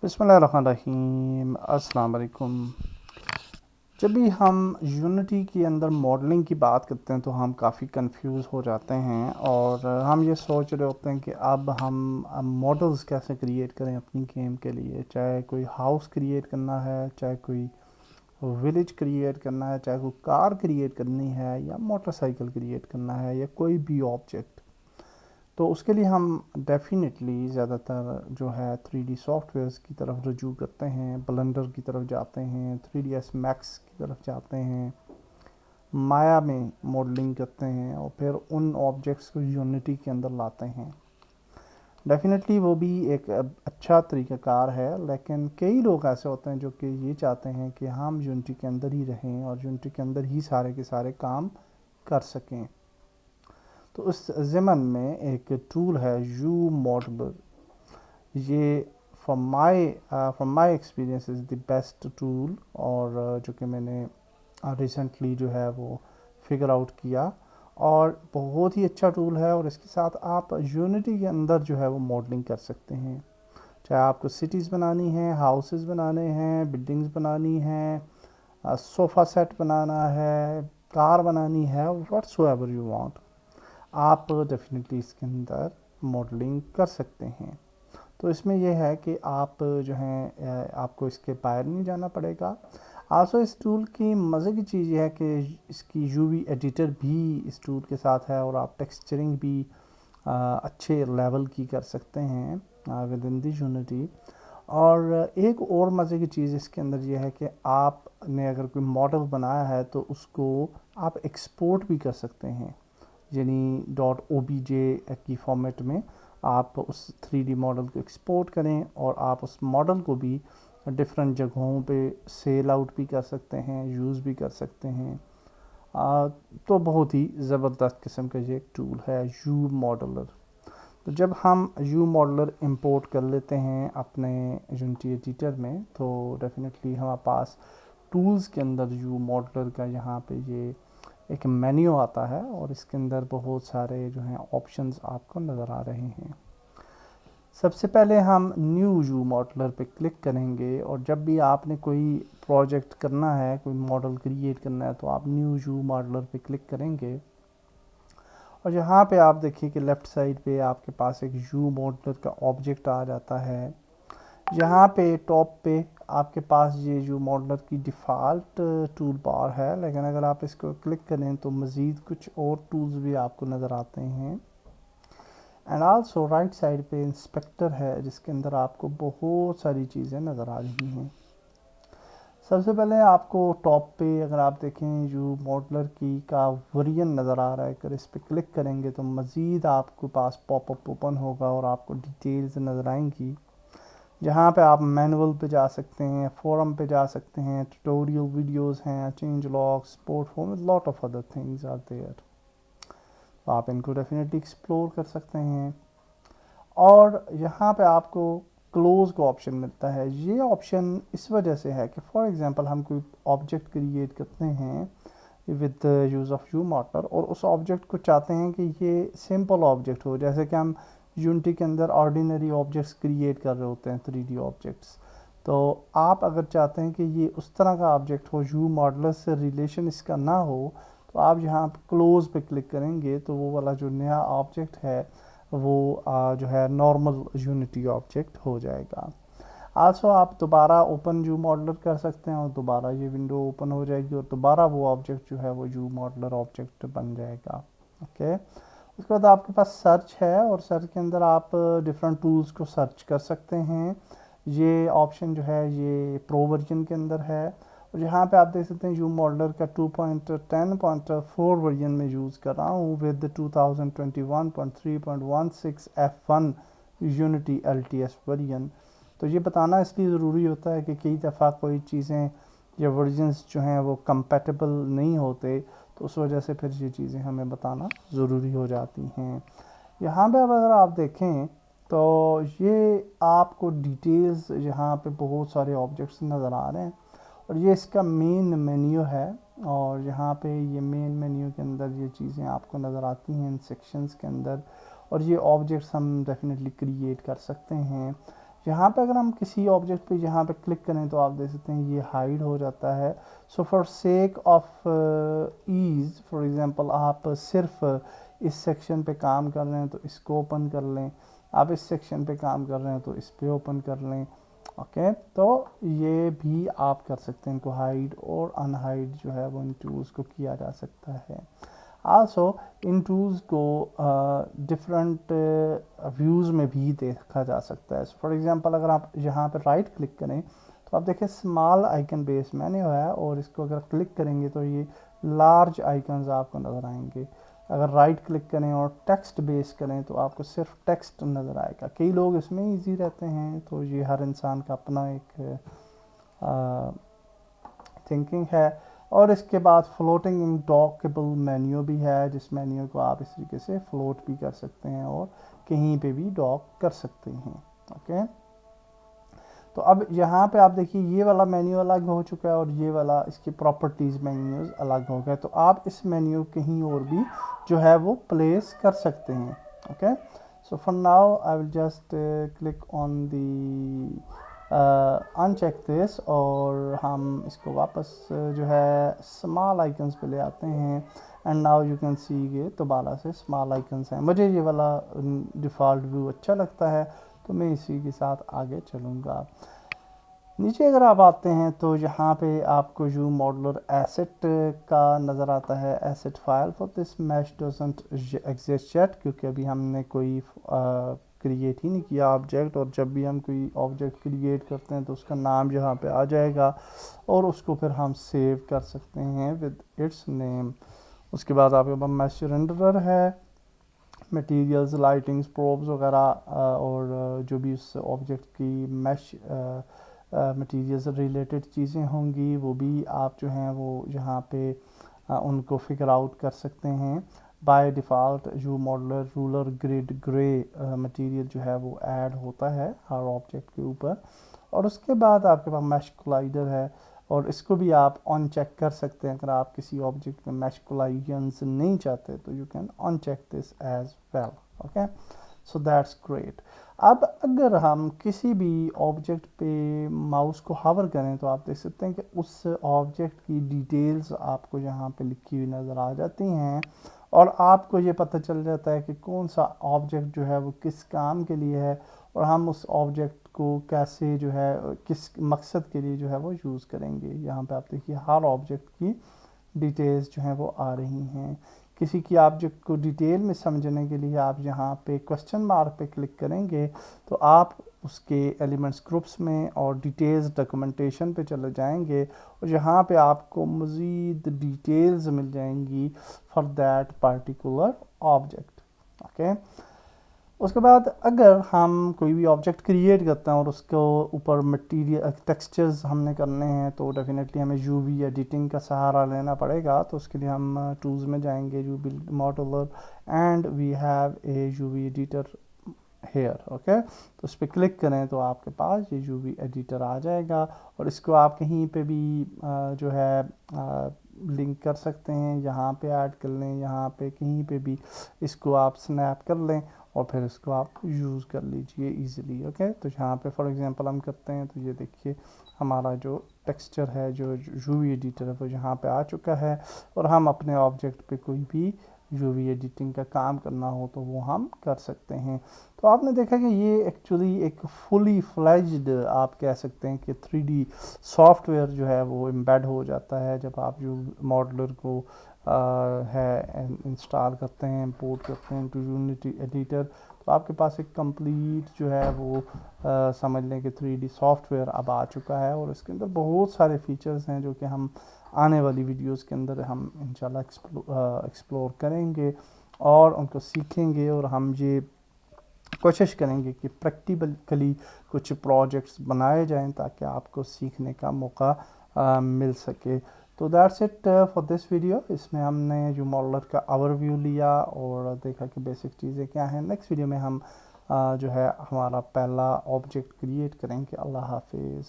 बिस्मिल्लाहिर्रहमानिर्रहीम। अस्सलाम वालेकुम। जब भी हम यूनिटी के अंदर मॉडलिंग की बात करते हैं तो हम काफ़ी कंफ्यूज हो जाते हैं और हम ये सोच रहे होते हैं कि अब हम मॉडल्स कैसे क्रिएट करें अपनी गेम के लिए। चाहे कोई हाउस क्रिएट करना है, चाहे कोई विलेज क्रिएट करना है, चाहे कोई कार क्रिएट करनी है या मोटरसाइकिल क्रिएट करना है या कोई भी ऑब्जेक्ट। तो उसके लिए हम डेफ़िनेटली ज़्यादातर जो है 3D सॉफ्टवेयर्स की तरफ रुजू करते हैं, ब्लेंडर की तरफ जाते हैं, 3ds मैक्स की तरफ जाते हैं, माया में मॉडलिंग करते हैं और फिर उन ऑब्जेक्ट्स को यूनिटी के अंदर लाते हैं। डेफ़िनेटली वो भी एक अच्छा तरीक़ाकार है, लेकिन कई लोग ऐसे होते हैं जो कि ये चाहते हैं कि हम यूनिटी के अंदर ही रहें और यूनिटी के अंदर ही सारे के सारे काम कर सकें। तो उस ज़मन में एक टूल है यू मॉडलर। ये from my experience is the best tool, और जो कि मैंने रिसेंटली जो है वो फिगर आउट किया, और बहुत ही अच्छा टूल है। और इसके साथ आप यूनिटी के अंदर जो है वो मॉडलिंग कर सकते हैं। चाहे आपको सिटीज़ बनानी है, हाउसेस बनाने हैं, बिल्डिंग्स बनानी हैं, सोफ़ा सेट बनाना है, कार बनानी है, व्हाट्सोएवर यू वांट, आप डेफिनेटली इसके अंदर मॉडलिंग कर सकते हैं। तो इसमें यह है कि आप जो हैं आपको इसके बाहर नहीं जाना पड़ेगा। आल्सो इस टूल की मज़े की चीज़ ये है कि इसकी यूवी एडिटर भी इस टूल के साथ है और आप टेक्सचरिंग भी अच्छे लेवल की कर सकते हैं विद इन दी यूनिटी। और एक और मज़े की चीज़ इसके अंदर यह है कि आपने अगर कोई मॉडल बनाया है तो उसको आप एक्सपोर्ट भी कर सकते हैं, यानी डॉट ओ बी जे की फॉर्मेट में आप उस 3D मॉडल को एक्सपोर्ट करें और आप उस मॉडल को भी डिफरेंट जगहों पे सेल आउट भी कर सकते हैं, यूज़ भी कर सकते हैं। तो बहुत ही ज़बरदस्त किस्म का ये एक टूल है यू मॉडलर। तो जब हम यू मॉडलर इंपोर्ट कर लेते हैं अपने यूनिटी एडिटर में तो डेफिनेटली हमारे पास टूल्स के अंदर यू मॉडलर का यहाँ पे ये एक मेन्यू आता है और इसके अंदर बहुत सारे जो हैं ऑप्शंस आपको नज़र आ रहे हैं। सबसे पहले हम न्यू यू मॉडलर पे क्लिक करेंगे, और जब भी आपने कोई प्रोजेक्ट करना है, कोई मॉडल क्रिएट करना है, तो आप न्यू यू मॉडलर पे क्लिक करेंगे और यहाँ पे आप देखिए कि लेफ़्ट साइड पे आपके पास एक यू मॉडलर का ऑब्जेक्ट आ जाता है। यहाँ पे टॉप पे आपके पास ये जो मॉडलर की डिफ़ॉल्ट टूल बार है, लेकिन अगर आप इसको क्लिक करें तो मज़ीद कुछ और टूल्स भी आपको नज़र आते हैं। एंड आल्सो राइट साइड पे इंस्पेक्टर है जिसके अंदर आपको बहुत सारी चीज़ें नज़र आ रही हैं। सबसे पहले आपको टॉप पे अगर आप देखें जो मॉडलर की का वेरिएंट नज़र आ रहा है, अगर इस पर क्लिक करेंगे तो मज़ीद आपके पास पॉपअप ओपन होगा और आपको डिटेल्स नज़र आएंगी, जहाँ पे आप मैनुअल पे जा सकते हैं, फोरम पे जा सकते हैं, ट्यूटोरियल वीडियोस हैं, change log, support for lot of other things are there. तो आप इनको डेफिनेटली एक्सप्लोर कर सकते हैं। और यहाँ पे आपको क्लोज का ऑप्शन मिलता है। ये ऑप्शन इस वजह से है कि फॉर एग्जांपल हम कोई ऑब्जेक्ट क्रिएट करते हैं with use of U modeler और उस ऑब्जेक्ट को चाहते हैं कि ये सिंपल ऑब्जेक्ट हो, जैसे कि हम यूनिटी के अंदर ऑर्डिनरी ऑब्जेक्ट्स क्रिएट कर रहे होते हैं 3D ऑब्जेक्ट्स। तो आप अगर चाहते हैं कि ये उस तरह का ऑब्जेक्ट हो, यू मॉडलर से रिलेशन इसका ना हो, तो आप यहाँ पर क्लोज पे क्लिक करेंगे तो वो वाला जो नया ऑब्जेक्ट है वो जो है नॉर्मल यूनिटी ऑब्जेक्ट हो जाएगा। आल्सो आप दोबारा ओपन यू मॉडलर कर सकते हैं और दोबारा ये विंडो ओपन हो जाएगी और दोबारा वो ऑब्जेक्ट जो है वो यू मॉडलर ऑब्जेक्ट बन जाएगा। ओके, उसके बाद आपके पास सर्च है और सर्च के अंदर आप डिफरेंट टूल्स को सर्च कर सकते हैं। ये ऑप्शन जो है ये प्रो वर्जन के अंदर है और यहाँ पे आप देख सकते हैं यू मॉडलर का 2.10.4 वर्जन में यूज़ कर रहा हूँ with 2021.3.16 F1 unity LTS version. तो ये बताना इसलिए ज़रूरी होता है कि कई दफ़ा कोई चीज़ें या वर्जन्स जो हैं वो कंपैटिबल नहीं होते, तो उस वजह से फिर ये चीज़ें हमें बताना ज़रूरी हो जाती हैं। यहाँ पे अब अगर आप देखें तो ये आपको डिटेल्स यहाँ पे बहुत सारे ऑब्जेक्ट्स नज़र आ रहे हैं और ये इसका मेन मेन्यू है। और यहाँ पे ये मेन मेन्यू के अंदर ये चीज़ें आपको नज़र आती हैं इन सेक्शंस के अंदर, और ये ऑब्जेक्ट्स हम डेफिनेटली क्रिएट कर सकते हैं। यहाँ पे अगर हम किसी ऑब्जेक्ट पे यहाँ पे क्लिक करें तो आप देख सकते हैं ये हाइड हो जाता है। So for sake of ease, for example आप सिर्फ इस सेक्शन पे काम कर रहे हैं तो इसको ओपन कर लें, आप इस सेक्शन पे काम कर रहे हैं तो इस पे ओपन कर लें। ओके, तो ये भी आप कर सकते हैं, इनको हाइड और अनहाइड जो है वो इन टूल्स को किया जा सकता है। आल्सो इन टूल्स को डिफरेंट व्यूज़ में भी देखा जा सकता है। फॉर एग्जांपल अगर आप यहाँ पर राइट क्लिक करें तो आप देखें स्मॉल आइकन बेस मेन्यू है, और इसको अगर क्लिक करेंगे तो ये लार्ज आइकन्स आपको नज़र आएंगे। अगर राइट क्लिक करें और टेक्स्ट बेस करें तो आपको सिर्फ टेक्स्ट नज़र आएगा। कई लोग इसमें इजी रहते हैं, तो ये हर इंसान का अपना एक थिंकिंग है। और इसके बाद फ्लोटिंग इन डॉकेबल मेन्यू भी है, जिस मेन्यू को आप इस तरीके से फ्लोट भी कर सकते हैं और कहीं पे भी डॉक कर सकते हैं। ओके, तो अब यहाँ पे आप देखिए ये वाला मेन्यू अलग हो चुका है और ये वाला इसकी प्रॉपर्टीज़ मेन्यूज़ अलग हो गए। तो आप इस मेन्यू कहीं और भी जो है वो प्लेस कर सकते हैं। Okay, so for now I will just click on the uncheck this, और हम इसको वापस जो है स्मॉल आइकन्स पे ले आते हैं। And now you can see ये दोबारा से स्मॉल आइकन्स हैं। मुझे ये वाला डिफ़ॉल्ट व्यू अच्छा लगता है, तो मैं इसी के साथ आगे चलूँगा। नीचे अगर आप आते हैं तो यहाँ पे आपको जो मॉडलर एसेट का नज़र आता है, asset file for this mesh doesn't exist yet, क्योंकि अभी हमने कोई क्रिएट ही नहीं किया ऑब्जेक्ट। और जब भी हम कोई ऑब्जेक्ट क्रिएट करते हैं तो उसका नाम यहाँ पे आ जाएगा और उसको फिर हम सेव कर सकते हैं विद इट्स नेम। उसके बाद आपके पास मैश रेंडरर है, मटेरियल्स, लाइटिंग्स, प्रोब्स वगैरह, और जो भी उस ऑब्जेक्ट की मैश मटेरियल्स रिलेटेड चीज़ें होंगी वो भी आप जो हैं वो यहाँ पे उनको फिगर आउट कर सकते हैं। बाय डिफ़ॉल्ट जो modeler ruler grid grey material जो है वो ऐड होता है हर ऑब्जेक्ट के ऊपर। और उसके बाद आपके पास मैश कोलाइडर है, और इसको भी आप ऑन चेक कर सकते हैं। अगर आप किसी ऑब्जेक्ट में मैश कोलाइजन्स नहीं चाहते तो you can on check this as well. Okay, so that's great. अब अगर हम किसी भी ऑब्जेक्ट पे माउस को हावर करें तो आप देख सकते हैं कि उस ऑब्जेक्ट की डिटेल्स आपको यहाँ पे लिखी हुई नज़र आ जाती हैं, और आपको ये पता चल जाता है कि कौन सा ऑब्जेक्ट जो है वो किस काम के लिए है, और हम उस ऑब्जेक्ट को कैसे जो है किस मकसद के लिए जो है वो यूज़ करेंगे। यहाँ पे आप देखिए हर ऑब्जेक्ट की डिटेल्स जो हैं वो आ रही हैं। किसी की ऑब्जेक्ट को डिटेल में समझने के लिए आप यहाँ पे क्वेश्चन मार्क पे क्लिक करेंगे तो आप उसके एलिमेंट्स ग्रुप्स में और डिटेल्स डॉक्यूमेंटेशन पे चले जाएंगे, और यहाँ पे आपको मज़ीद डिटेल्स मिल जाएंगी for that particular object. Okay, उसके बाद अगर हम कोई भी ऑब्जेक्ट क्रिएट करते हैं और उसको ऊपर मटेरियल टेक्सचर्स हमने करने हैं तो डेफिनेटली हमें यूवी एडिटिंग का सहारा लेना पड़ेगा। तो उसके लिए हम टूल्स में जाएंगे, UV modeler, and we have a UV editor here. Okay, तो उस पर क्लिक करें तो आपके पास ये यूवी एडिटर आ जाएगा, और इसको आप कहीं पे भी जो है लिंक कर सकते हैं, यहाँ पे ऐड कर लें, यहाँ पे कहीं पे भी इसको आप स्नैप कर लें और फिर इसको आप यूज़ कर लीजिए इजीली। ओके, तो यहाँ पे फॉर एग्जांपल हम करते हैं तो ये देखिए हमारा जो टेक्सचर है, जो यूवी एडिटर है वो यहाँ पे आ चुका है, और हम अपने ऑब्जेक्ट पे कोई भी यूवी एडिटिंग का काम करना हो तो वो हम कर सकते हैं। तो आपने देखा कि ये एक्चुअली एक फुली फ्लेज्ड आप कह सकते हैं कि 3D सॉफ्टवेयर जो है वो एम्बेड हो जाता है जब आप जो मॉडलर को है इंस्टॉल करते हैं, इंपोर्ट करते हैं टू यूनिटी एडिटर। तो आपके पास एक कंप्लीट जो है वो समझ लें कि 3D सॉफ्टवेयर अब आ चुका है, और इसके अंदर बहुत सारे फीचर्स हैं जो कि हम आने वाली वीडियोस के अंदर हम इंशाल्लाह एक्सप्लोर करेंगे और उनको सीखेंगे, और हम ये कोशिश करेंगे कि प्रैक्टिकली कुछ प्रोजेक्ट्स बनाए जाएं ताकि आपको सीखने का मौका मिल सके। तो that's it for this video. इसमें हमने जो मॉडलर का ओवरव्यू लिया और देखा कि बेसिक चीज़ें क्या हैं। नेक्स्ट वीडियो में हम जो है हमारा पहला ऑब्जेक्ट क्रिएट करेंगे। अल्लाह हाफिज़।